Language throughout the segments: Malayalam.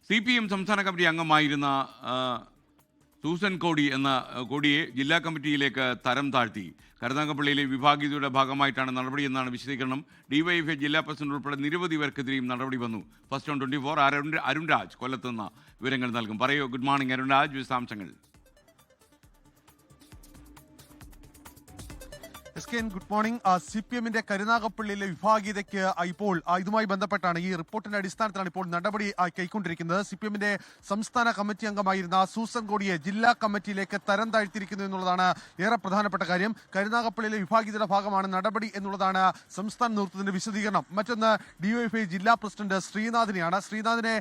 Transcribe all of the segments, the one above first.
CPM സംസ്ഥാന കമ്മിറ്റി അംഗമായിരുന്ന സൂസൻ കോടിയെ ജില്ലാ കമ്മിറ്റിയിലേക്ക് തരം താഴ്ത്തി. കരുനാഗപ്പള്ളിയിലെ വിഭാഗീയതയുടെ ഭാഗമായിട്ടാണ് നടപടിയെന്നാണ് വിശദീകരണം. ഡിവൈഎഫ്ഐ ജില്ലാ പ്രസിഡന്റ് ഉൾപ്പെടെ നിരവധി പേർക്കെതിരെയും നടപടി വന്നു. ഫസ്റ്റ് ഓൺ 24 അരുൺ രാജ് കൊല്ലത്തുനിന്ന് വിവരങ്ങൾ നൽകും. പറയൂ. ഗുഡ് മോർണിംഗ് അരുൺ രാജ്, വിശദാംശങ്ങൾ. Good morning. CPM-ന്റെ കരുനാഗപ്പള്ളിയിലെ വിഭാഗീയതയ്ക്ക് ഇപ്പോൾ ഇതുമായി ബന്ധപ്പെട്ടാണ്, ഈ റിപ്പോർട്ടിന്റെ അടിസ്ഥാനത്തിലാണ് ഇപ്പോൾ നടപടി കൈക്കൊണ്ടിരിക്കുന്നത്. CPM-ന്റെ സംസ്ഥാന കമ്മിറ്റി അംഗമായിരുന്ന സൂസൻ കോടിയെ ജില്ലാ കമ്മിറ്റിയിലേക്ക് തരം താഴ്ത്തിയിരിക്കുന്നു എന്നുള്ളതാണ് ഏറെ പ്രധാനപ്പെട്ട കാര്യം. കരുനാഗപ്പള്ളിയിലെ വിഭാഗീയതയുടെ ഭാഗമാണ് നടപടി എന്നുള്ളതാണ് സംസ്ഥാന നേതൃത്വത്തിന്റെ വിശദീകരണം. മറ്റൊന്ന് DYFI ജില്ലാ പ്രസിഡന്റ് ശ്രീനാഥിനെ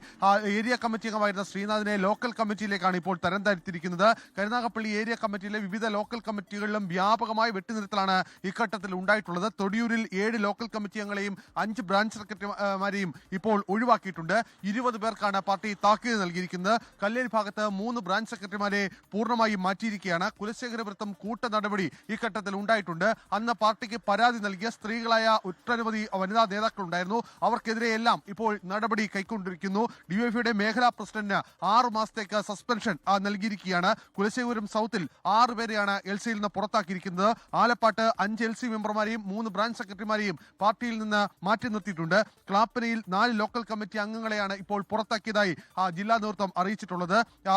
ഏരിയ കമ്മിറ്റി അംഗമായിരുന്ന ശ്രീനാഥിനെ ലോക്കൽ കമ്മിറ്റിയിലേക്കാണ് ഇപ്പോൾ തരം താഴ്ത്തിയിരിക്കുന്നത്. കരുനാഗപ്പള്ളി ഏരിയ കമ്മിറ്റിയിലെ വിവിധ ലോക്കൽ കമ്മിറ്റികളിലും വ്യാപകമായ വെട്ടിനിർത്തലാണ് ഇഘട്ടത്തിൽ ഉണ്ടായിട്ടുള്ളത്. തൊടിയൂരിൽ 7 ലോക്കൽ കമ്മിറ്റി അംഗങ്ങളെയും 5 ബ്രാഞ്ച് സെക്രട്ടറിമാരെയും ഇപ്പോൾ ഒഴിവാക്കിയിട്ടുണ്ട്. 20 പേർക്കാണ് പാർട്ടി താക്കീത് നൽകിയിരിക്കുന്നത്. കല്ലേരി ഭാഗത്ത് 3 ബ്രാഞ്ച് സെക്രട്ടറിമാരെ പൂർണ്ണമായും മാറ്റിയിരിക്കുകയാണ്. കുലശേഖരപുരത്തും കൂട്ട നടപടി ഈ ഘട്ടത്തിൽ ഉണ്ടായിട്ടുണ്ട്. അന്ന് പാർട്ടിക്ക് പരാതി നൽകിയ സ്ത്രീകളായ ഒട്ടനവധി വനിതാ നേതാക്കളുണ്ടായിരുന്നു. അവർക്കെതിരെയെല്ലാം ഇപ്പോൾ നടപടി കൈക്കൊണ്ടിരിക്കുന്നു. DYFIയുടെ മേഖലാ പ്രസിഡന്റിന് 6 മാസത്തേക്ക് സസ്പെൻഷൻ നൽകിയിരിക്കുകയാണ്. കുലശേഖരം സൗത്തിൽ 6 പേരെയാണ് LC-യിൽ നിന്ന് പുറത്താക്കിയിരിക്കുന്നത്. ആലപ്പാട്ട് 5 LC മെമ്പർമാരെയും 3 ബ്രാഞ്ച് സെക്രട്ടറിമാരെയും പാർട്ടിയിൽ നിന്ന് മാറ്റി നിർത്തിയിട്ടുണ്ട്. ക്ലാപ്പനയിൽ 4 ലോക്കൽ കമ്മിറ്റി അംഗങ്ങളെയാണ് ഇപ്പോൾ പുറത്താക്കിയതായി ജില്ലാ നേതൃത്വം അറിയിച്ചിട്ടുള്ളത്.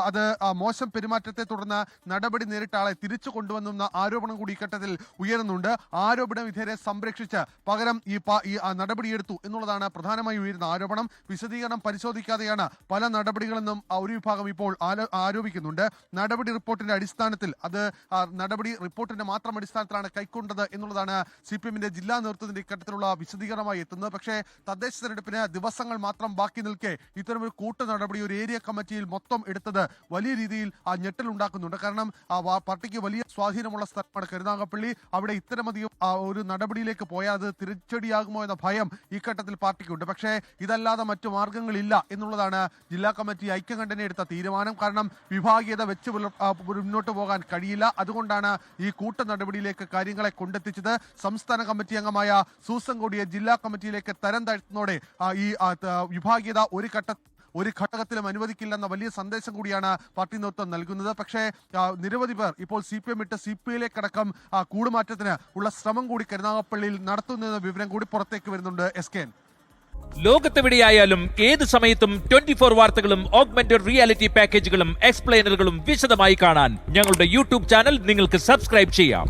അത് മോശം പെരുമാറ്റത്തെ തുടർന്ന് നടപടി നേരിട്ട ആളെ തിരിച്ചു കൊണ്ടുവന്നെന്ന ആരോപണം കൂടി ഇഘട്ടത്തിൽ ഉയരുന്നുണ്ട്. ആരോപണ വിധേയരെ സംരക്ഷിച്ച് പകരം ഈ നടപടിയെടുത്തു എന്നുള്ളതാണ് പ്രധാനമായും ഉയരുന്ന ആരോപണം. വിശദീകരണം പരിശോധിക്കാതെയാണ് പല നടപടികളെന്നും ഒരു വിഭാഗം ഇപ്പോൾ ആരോപിക്കുന്നുണ്ട്. നടപടി റിപ്പോർട്ടിന്റെ അടിസ്ഥാനത്തിൽ നടപടി റിപ്പോർട്ടിന്റെ മാത്രം അടിസ്ഥാനത്തിലാണ് കൈക്കൊണ്ടത് എന്നുള്ളതാണ് CPM-ന്റെ ജില്ലാ നേതൃത്വത്തിന്റെ ഇക്കട്ടത്തിലുള്ള വിശദീകരണമായി എത്തുന്നത്. പക്ഷേ തദ്ദേശ തെരഞ്ഞെടുപ്പിന് ദിവസങ്ങൾ മാത്രം ബാക്കി നിൽക്കെ ഇത്തരമൊരു കൂട്ട നടപടി ഒരു ഏരിയ കമ്മിറ്റിയിൽ മൊത്തം എടുത്തത് വലിയ രീതിയിൽ ഞെട്ടലുണ്ടാക്കുന്നുണ്ട്. കാരണം പാർട്ടിക്ക് വലിയ സ്വാധീനമുള്ള സ്ഥലമാണ് കരുനാഗപ്പള്ളി. അവിടെ ഇത്തരമധികം ഒരു നടപടിയിലേക്ക് പോയാൽ അത് തിരിച്ചടിയാകുമോ എന്ന ഭയം ഈ ഘട്ടത്തിൽ പാർട്ടിക്കുണ്ട്. പക്ഷേ ഇതല്ലാതെ മറ്റു മാർഗങ്ങളില്ല എന്നുള്ളതാണ് ജില്ലാ കമ്മിറ്റി ഐക്യകണ്ഠേന എടുത്ത തീരുമാനം. കാരണം വിഭാഗീയത വെച്ച് മുന്നോട്ട് പോകാൻ കഴിയില്ല. അതുകൊണ്ടാണ് ഈ കൂട്ട നടപടിയിലേക്ക് കാര്യങ്ങളെ കൊണ്ടെത്തിച്ചത്. സംസ്ഥാന കമ്മിറ്റി അംഗമായ സൂസൻ കോടിയെ ജില്ലാ കമ്മിറ്റിയിലേക്ക് തരം താഴ്ത്തുന്നതോടെ ഈ വിഭാഗീയത ഒരു ഘട്ടത്തിലും അനുവദിക്കില്ലെന്ന വലിയ സന്ദേശം കൂടിയാണ് പാർട്ടി നേതൃത്വം നൽകുന്നത്. പക്ഷേ നിരവധി പേർ ഇപ്പോൾ CPM വിട്ട് CPI-ലേക്കടക്കം കൂടുമാറ്റത്തിന് ഉള്ള ശ്രമം കൂടി കരുനാഗപ്പള്ളിയിൽ നടത്തുന്ന വിവരം കൂടി പുറത്തേക്ക് വരുന്നുണ്ട്. ലോകത്തെവിടെയായാലും ഏത് സമയത്തും 24 വാർത്തകളും ഓഗ്മെന്റഡ് റിയാലിറ്റി പാക്കേജുകളും എക്സ്പ്ലെയിനറുകളും വിശദമായി കാണാൻ ഞങ്ങളുടെ YouTube ചാനൽ നിങ്ങൾക്ക് സബ്സ്ക്രൈബ് ചെയ്യാം.